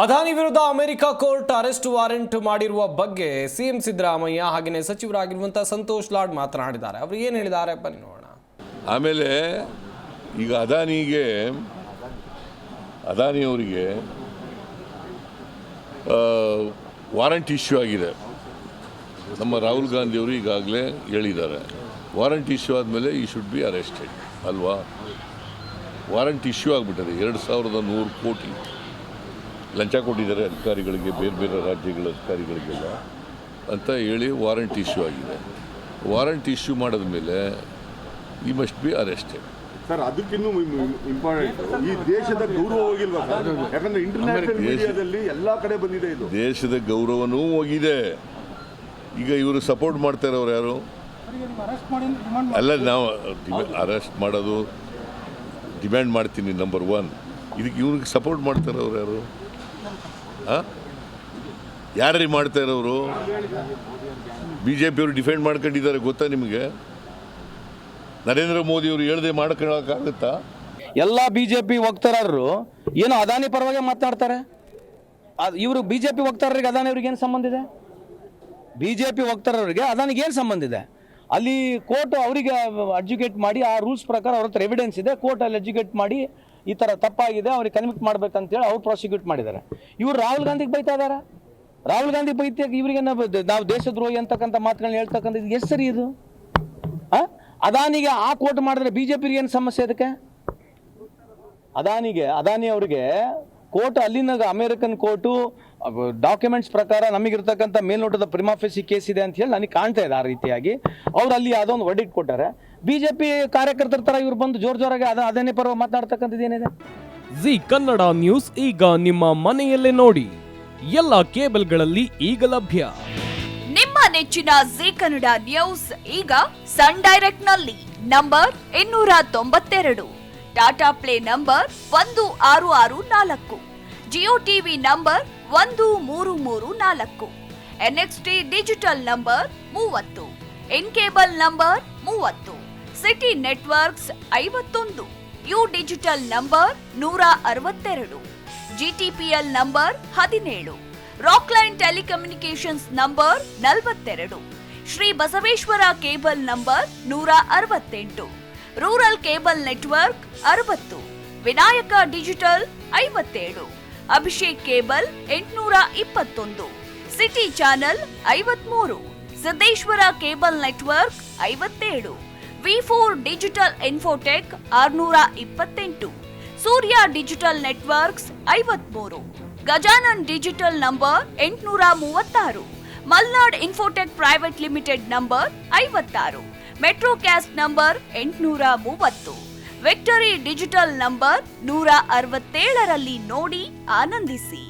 ಅದಾನಿ ವಿರುದ್ಧ America court arrest warrant ಮಾಡಿರುವ ಬಗ್ಗೆ ಸಿಎಂ ಸಿದ್ದರಾಮಯ್ಯ ಹಾಗೆಯೇ ಸಚಿವರಾಗಿರುವಂತಹ ಸಂತೋಷ್ ಲಾಡ್ ಮಾತನಾಡಿದ್ದಾರೆ. ಅವರು ಏನು ಹೇಳಿದ್ದಾರೆ ಬನ್ನಿ ನೋಡೋಣ. ಆಮೇಲೆ ಈಗ ಅದಾನಿಯವರಿಗೆ ವಾರಂಟ್ ಇಶ್ಯೂ ಆಗಿದೆ. ನಮ್ಮ ರಾಹುಲ್ ಗಾಂಧಿಯವರು ಈಗಾಗಲೇ ಹೇಳಿದ್ದಾರೆ, ವಾರಂಟ್ ಇಶ್ಯೂ ಆದಮೇಲೆ ಈ ಶುಡ್ ಬಿ ಅರೆಸ್ಟೆಡ್ ಅಲ್ವಾ. ವಾರಂಟ್ ಇಶ್ಯೂ ಆಗಿಬಿಟ್ಟಿದೆ. 2100 ಕೋಟಿ ಲಂಚ ಕೊಟ್ಟಿದ್ದಾರೆ ಅಧಿಕಾರಿಗಳಿಗೆ, ಬೇರೆ ಬೇರೆ ರಾಜ್ಯಗಳ ಅಧಿಕಾರಿಗಳಿಗೆಲ್ಲ ಅಂತ ಹೇಳಿ ವಾರಂಟ್ ಇಶ್ಯೂ ಆಗಿದೆ. ವಾರಂಟ್ ಇಶ್ಯೂ ಮಾಡಿದ ಮೇಲೆ ಈ ಮಸ್ಟ್ ಬಿ ಅರೆಸ್ಟೆಡ್. ಸರ್, ಅದಕ್ಕಿನ್ನೂ ಇಂಪಾರ್ಟೆಂಟ್ ಈ ದೇಶದ ಗೌರವ ಹೋಗಿಲ್ವಾ ಸರ್? ಯಾಕಂದ್ರೆ ಇಂಟರ್ನ್ಯಾಷನಲ್ ಮೀಡಿಯಾದಲ್ಲಿ ಎಲ್ಲ ಕಡೆ ಬಂದಿದೆ ಇದು. ದೇಶದ ಗೌರವನೂ ಹೋಗಿದೆ. ಈಗ ಇವರು ಸಪೋರ್ಟ್ ಮಾಡ್ತಾ ಇರೋರು ಯಾರು? ಅಲ್ಲ, ನಾವು ಅರೆಸ್ಟ್ ಮಾಡೋದು ಡಿಮ್ಯಾಂಡ್ ಮಾಡ್ತೀನಿ ನಂಬರ್ 1. ಇದಕ್ಕೆ ಇವ್ರಿಗೆ ಸಪೋರ್ಟ್ ಮಾಡ್ತಾ ಇರೋರು ಯಾರು? ಯಾರು ಮಾಡ್ತಾ ಇರೋರು? BJP ಅವರು ಡಿಫೆಂಡ್ ಮಾಡ್ಕೊಂಡಿದ್ದಾರೆ ಗೊತ್ತಾ ನಿಮಗೆ? ನರೇಂದ್ರ ಮೋದಿ ಅವರು ಹೇಳ್ದೆ ಮಾಡ್ಕೊಳ್ಳೋಕ್ಕಾಗುತ್ತಾ? ಎಲ್ಲ BJP ವಕ್ತಾರರು ಏನೋ ಅದಾನಿ ಪರವಾಗಿ ಮಾತನಾಡ್ತಾರೆ. ಇವರು BJP ವಕ್ತಾರರಿಗೆ ಅದಾನಿ ಅವ್ರಿಗೆ ಏನು ಸಂಬಂಧ ಇದೆ? BJP ವಕ್ತಾರರಿಗೆ ಅದಾನಿಗೆ ಏನು ಸಂಬಂಧ ಇದೆ? ಅಲ್ಲಿ ಕೋರ್ಟ್ ಅವರಿಗೆ ಅಡ್ಜುಕೇಟ್ ಮಾಡಿ ಆ ರೂಲ್ಸ್ ಪ್ರಕಾರ ಅವ್ರ ಹತ್ರ ಎವಿಡೆನ್ಸ್ ಇದೆ, ಕೋರ್ಟ್ ಅಲ್ಲಿ ಅಡ್ಜುಕೇಟ್ ಮಾಡಿ ಈ ಥರ ತಪ್ಪಾಗಿದೆ ಅವ್ರಿಗೆ ಕನ್ವಿಕ್ಟ್ ಮಾಡ್ಬೇಕಂತೇಳಿ ಅವ್ರು ಪ್ರಾಸಿಕ್ಯೂಟ್ ಮಾಡಿದ್ದಾರೆ. ಇವ್ರು ರಾಹುಲ್ ಗಾಂಧಿಗೆ ಬೈತಾ ಇದ್ದಾರೆ. ರಾಹುಲ್ ಗಾಂಧಿ ಬೈತಾಗ ಇವರಿಗೆ ನಾವು ದೇಶದ್ರೋಹಿ ಅಂತಕ್ಕಂಥ ಮಾತುಗಳನ್ನ ಹೇಳ್ತಕ್ಕಂಥ ಎಷ್ಟು ಸರಿ ಇದು? ಅದಾನಿಗೆ ಆ ಕೋರ್ಟ್ ಮಾಡಿದ್ರೆ BJP ಏನು ಸಮಸ್ಯೆ? ಅದಕ್ಕೆ ಅದಾನಿ ಅವರಿಗೆ ಕೋರ್ಟ್ ಅಲ್ಲಿನ ಅಮೆರಿಕನ್ ಕೋರ್ಟು ಡಾಕ್ಯುಮೆಂಟ್ಸ್ ಪ್ರಕಾರ ನಮಗಿರ್ತಕ್ಕಂಥ ಮೇಲ್ನೋಟದ ಪ್ರಿಮಾಫೆಸಿ ಕೇಸ್ ಇದೆ ಅಂತ ಹೇಳಿ ನನಗೆ ಕಾಣ್ತಾ ಇದೆ. ಆ ರೀತಿಯಾಗಿ ಅವ್ರು ಅಲ್ಲಿ ಯಾವುದೋ ಒಂದು ವರ್ಡಿಕ್ಟ್ ಕೊಟ್ಟಾರೆ. BJP ಕಾರ್ಯಕರ್ತರ ಥರ ಇವ್ರು ಬಂದು ಜೋರಾಗಿ ಅದಾನಿ ಪರ ಮಾತನಾಡ್ತಕ್ಕಂಥದ್ದು ಏನಿದೆ? ಜಿ ಕನ್ನಡ ನ್ಯೂಸ್ ಈಗ ನಿಮ್ಮ ಮನೆಯಲ್ಲೇ ನೋಡಿ. ಎಲ್ಲ ಕೇಬಲ್ಗಳಲ್ಲಿ ಈಗ ಲಭ್ಯ. ನಿಮ್ಮ ನೆಚ್ಚಿನ ಜಿ ಕನ್ನಡ ನ್ಯೂಸ್ ಈಗ ಸನ್ ಡೈರೆಕ್ಟ್ ನಲ್ಲಿ number 292, Tata play number 1664, Jio TV number 1334, NXT digital number 30, in cable number 30, city networks 51, U digital number 162, GTPL number 17, Rockline telecommunications number 42, Shri Basaveshwara cable number 168, rural cable network 60, Vinayaka digital 57, Abhishek cable 821, city channel 53, Siddeshwara cable network 57, V4 digital Infotech 628, Surya digital networks 53, Gajanan digital number 836, Malnad infotech private limited number 56, Metrocast number 830, victory digital number 167ರಲ್ಲಿ ನೋಡಿ ಆನಂದಿಸಿ.